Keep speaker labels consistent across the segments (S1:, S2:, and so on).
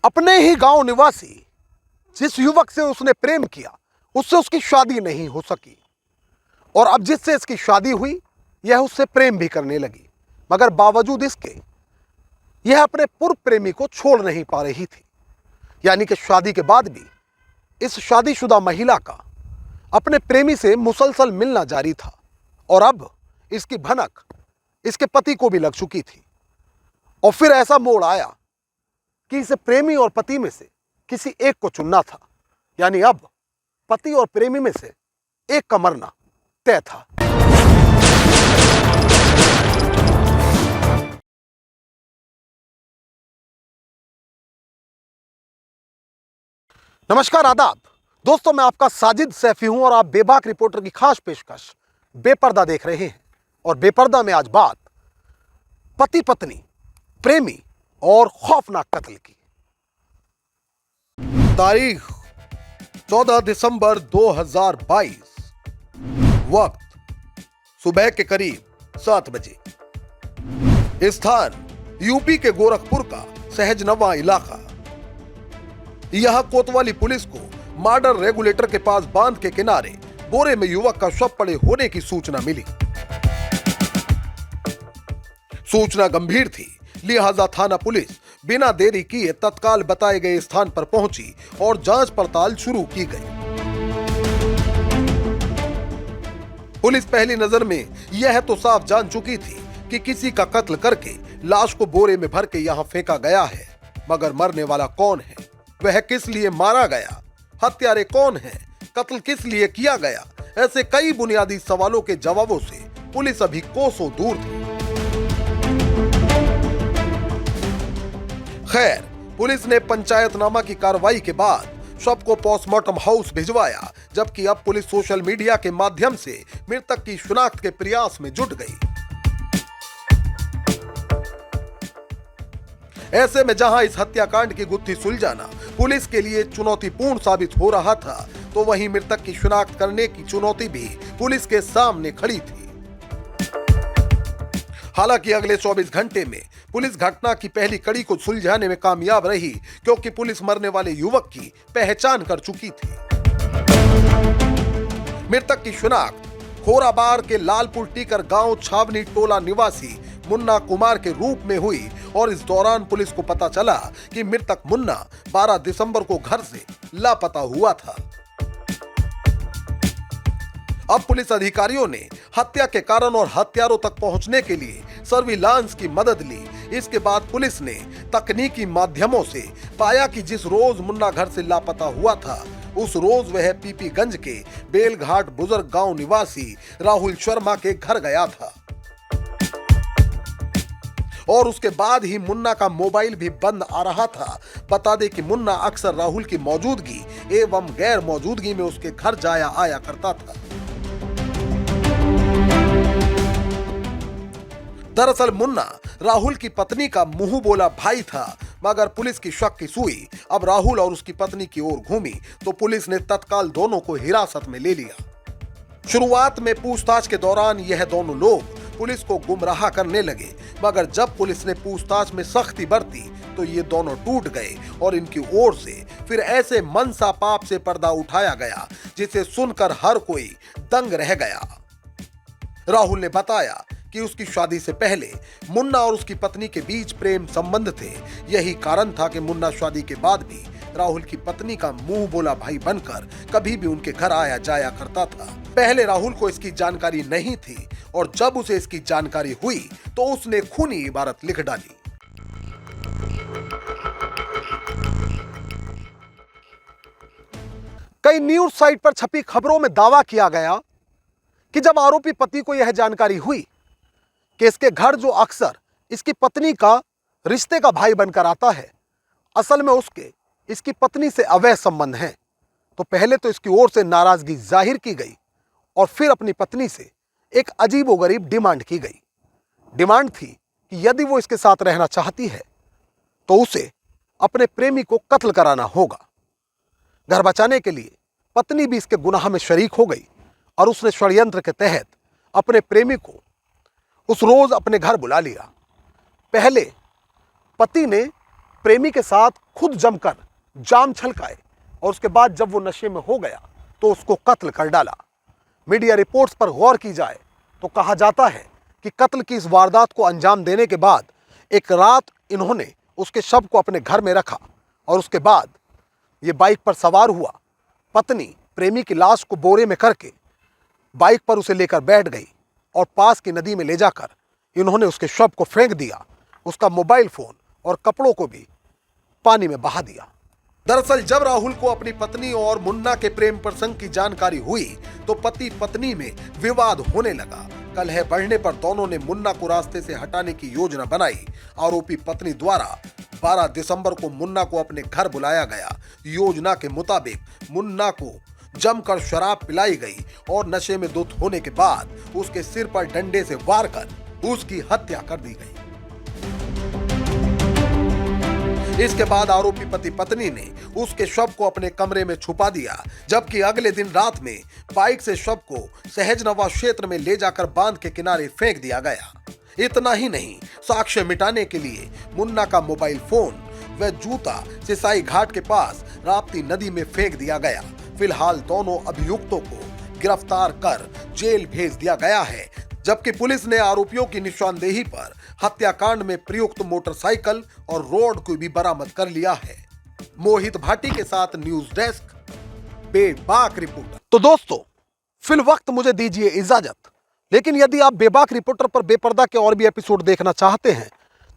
S1: अपने ही गांव निवासी जिस युवक से उसने प्रेम किया उससे उसकी शादी नहीं हो सकी और अब जिससे इसकी शादी हुई यह उससे प्रेम भी करने लगी, मगर बावजूद इसके यह अपने पूर्व प्रेमी को छोड़ नहीं पा रही थी। यानी कि शादी के बाद भी इस शादीशुदा महिला का अपने प्रेमी से मुसलसल मिलना जारी था और अब इसकी भनक इसके पति को भी लग चुकी थी। और फिर ऐसा मोड़ आया कि इसे प्रेमी और पति में से किसी एक को चुनना था। यानी अब पति और प्रेमी में से एक का मरना तय था। नमस्कार, आदाब दोस्तों, मैं आपका साजिद सैफी हूं और आप बेबाक रिपोर्टर की खास पेशकश बेपर्दा देख रहे हैं। और बेपर्दा में आज बात पति पत्नी, प्रेमी और खौफनाक कत्ल की। तारीख 14 दिसंबर 2022, वक्त सुबह के करीब 7 बजे। स्थान यूपी के गोरखपुर का सहजनवा इलाका। यहां कोतवाली पुलिस को मर्डर रेगुलेटर के पास बांध के किनारे बोरे में युवक का शव पड़े होने की सूचना मिली। सूचना गंभीर थी, लिहाजा थाना पुलिस बिना देरी किए तत्काल बताए गए स्थान पर पहुंची और जांच पड़ताल शुरू की गई। पुलिस पहली नजर में यह तो साफ जान चुकी थी कि किसी का कत्ल करके लाश को बोरे में भर के यहां फेंका गया है, मगर मरने वाला कौन है, वह किस लिए मारा गया, हत्यारे कौन हैं, कत्ल किस लिए किया गया, ऐसे कई बुनियादी सवालों के जवाबों से पुलिस अभी कोसों दूर थी। खैर, पुलिस ने पंचायतनामा की कार्रवाई के बाद शव को पोस्टमार्टम हाउस भिजवाया, जबकि अब पुलिस सोशल मीडिया के माध्यम से मृतक की शिनाख्त के प्रयास में जुट गई। ऐसे में जहां इस हत्याकांड की गुत्थी सुलझाना पुलिस के लिए चुनौतीपूर्ण साबित हो रहा था, तो वहीं मृतक की शिनाख्त करने की चुनौती भी पुलिस के सामने खड़ी थी। हालांकि अगले 24 घंटे में पुलिस घटना की पहली कड़ी को सुलझाने में कामयाब रही, क्योंकि पुलिस मरने वाले युवक की पहचान कर चुकी थी। मृतक की शिनाख्त खोराबार के लालपुर टीकर गांव छावनी टोला निवासी मुन्ना कुमार के रूप में हुई और इस दौरान पुलिस को पता चला कि मृतक मुन्ना 12 दिसंबर को घर से लापता हुआ था। अब पुलिस अधिकारियों ने हत्या के कारण और हत्यारों तक पहुंचने के लिए सर्विलांस की मदद ली। इसके बाद पुलिस ने तकनीकी माध्यमों से पाया कि जिस रोज मुन्ना घर से लापता हुआ था, उस रोज वह पीपीगंज के बेलघाट बुजुर्ग गांव निवासी राहुल शर्मा के घर गया था और उसके बाद ही मुन्ना का मोबाइल भी बंद आ रहा था। बता दें कि मुन्ना अक्सर राहुल की मौजूदगी एवं गैर मौजूदगी में उसके घर जाया आया करता था। दरअसल मुन्ना राहुल की पत्नी का मुंह बोला भाई था, मगर पुलिस की शक की सुई अब राहुल और उसकी पत्नी की ओर घूमी तो पुलिस ने तत्काल दोनों को हिरासत में ले लिया। शुरुआत में पूछताछ के दौरान यह दोनों लोग पुलिस को गुमराह करने लगे, मगर जब पुलिस ने पूछताछ में सख्ती बरती तो ये दोनों टूट गए और इनकी ओर से फिर ऐसे मनसा पाप से पर्दा उठाया गया जिसे सुनकर हर कोई दंग रह गया। राहुल ने बताया कि उसकी शादी से पहले मुन्ना और उसकी पत्नी के बीच प्रेम संबंध थे। यही कारण था कि मुन्ना शादी के बाद भी राहुल की पत्नी का मुंह बोला भाई बनकर कभी भी उनके घर आया जाया करता था। पहले राहुल को इसकी जानकारी नहीं थी और जब उसे इसकी जानकारी हुई तो उसने खूनी इबारत लिख डाली। कई न्यूज साइट पर छपी खबरों में दावा किया गया कि जब आरोपी पति को यह जानकारी हुई कि इसके घर जो अक्सर इसकी पत्नी का रिश्ते का भाई बनकर आता है, असल में उसके इसकी पत्नी से अवैध संबंध हैं, तो पहले तो इसकी ओर से नाराजगी जाहिर की गई और फिर अपनी पत्नी से एक अजीबोगरीब डिमांड की गई। डिमांड थी कि यदि वो इसके साथ रहना चाहती है तो उसे अपने प्रेमी को कत्ल कराना होगा। घर बचाने के लिए पत्नी भी इसके गुनाह में शरीक हो गई और उसने षड्यंत्र के तहत अपने प्रेमी को उस रोज अपने घर बुला लिया। पहले पति ने प्रेमी के साथ खुद जमकर जाम छलकाए और उसके बाद जब वो नशे में हो गया तो उसको कत्ल कर डाला। मीडिया रिपोर्ट्स पर गौर की जाए तो कहा जाता है कि कत्ल की इस वारदात को अंजाम देने के बाद एक रात इन्होंने उसके शव को अपने घर में रखा और उसके बाद ये बाइक पर सवार हुआ। पत्नी प्रेमी की लाश को बोरे में करके बाइक पर उसे लेकर बैठ गई और पास की नदी में ले जाकर इन्होंने उसके शव को फेंक दिया। उसका मोबाइल फोन और कपड़ों को भी पानी में बहा दिया। दरअसल जब राहुल को अपनी पत्नी और मुन्ना के प्रेम प्रसंग की जानकारी हुई तो पति पत्नी में विवाद होने लगा। कलह बढ़ने पर दोनों ने मुन्ना को रास्ते से हटाने की योजना बनाई। आरोपी पत्नी द्वारा 12 दिसंबर को मुन्ना को अपने घर बुलाया गया। योजना के मुताबिक मुन्ना को जमकर शराब पिलाई गई और नशे में धुत होने के बाद उसके सिर पर डंडे से वार कर उसकी हत्या कर दी गई। इसके बाद आरोपी पति पत्नी ने उसके शव को अपने कमरे में छुपा दिया, जबकि अगले दिन रात में बाइक से शव को सहजनवा क्षेत्र में ले जाकर बांध के किनारे फेंक दिया गया। इतना ही नहीं, साक्ष्य मिटाने के लिए मुन्ना का मोबाइल फोन व जूता सिसाई घाट के पास राप्ती नदी में फेंक दिया गया। फिलहाल दोनों अभियुक्तों को गिरफ्तार कर जेल भेज दिया गया है, जबकि पुलिस ने आरोपियों की निशानदेही पर हत्याकांड में प्रयुक्त मोटरसाइकिल और रोड को भी बरामद कर लिया है। मोहित भाटी के साथ न्यूज डेस्क, बेबाक रिपोर्टर। तो दोस्तों, फिल वक्त मुझे दीजिए इजाजत, लेकिन यदि आप बेबाक रिपोर्टर पर बेपर्दा के और भी एपिसोड देखना चाहते हैं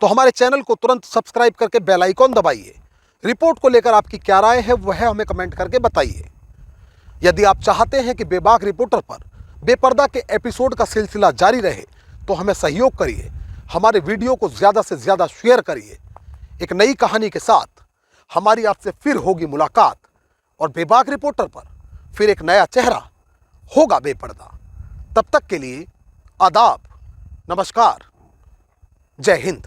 S1: तो हमारे चैनल को तुरंत सब्सक्राइब करके बेल आइकॉन दबाइए। रिपोर्ट को लेकर आपकी क्या राय है वह हमें कमेंट करके बताइए। यदि आप चाहते हैं कि बेबाक रिपोर्टर पर बेपर्दा के एपिसोड का सिलसिला जारी रहे तो हमें सहयोग करिए, हमारे वीडियो को ज़्यादा से ज़्यादा शेयर करिए। एक नई कहानी के साथ हमारी आपसे फिर होगी मुलाकात और बेबाक रिपोर्टर पर फिर एक नया चेहरा होगा बेपर्दा। तब तक के लिए आदाब, नमस्कार, जय हिंद।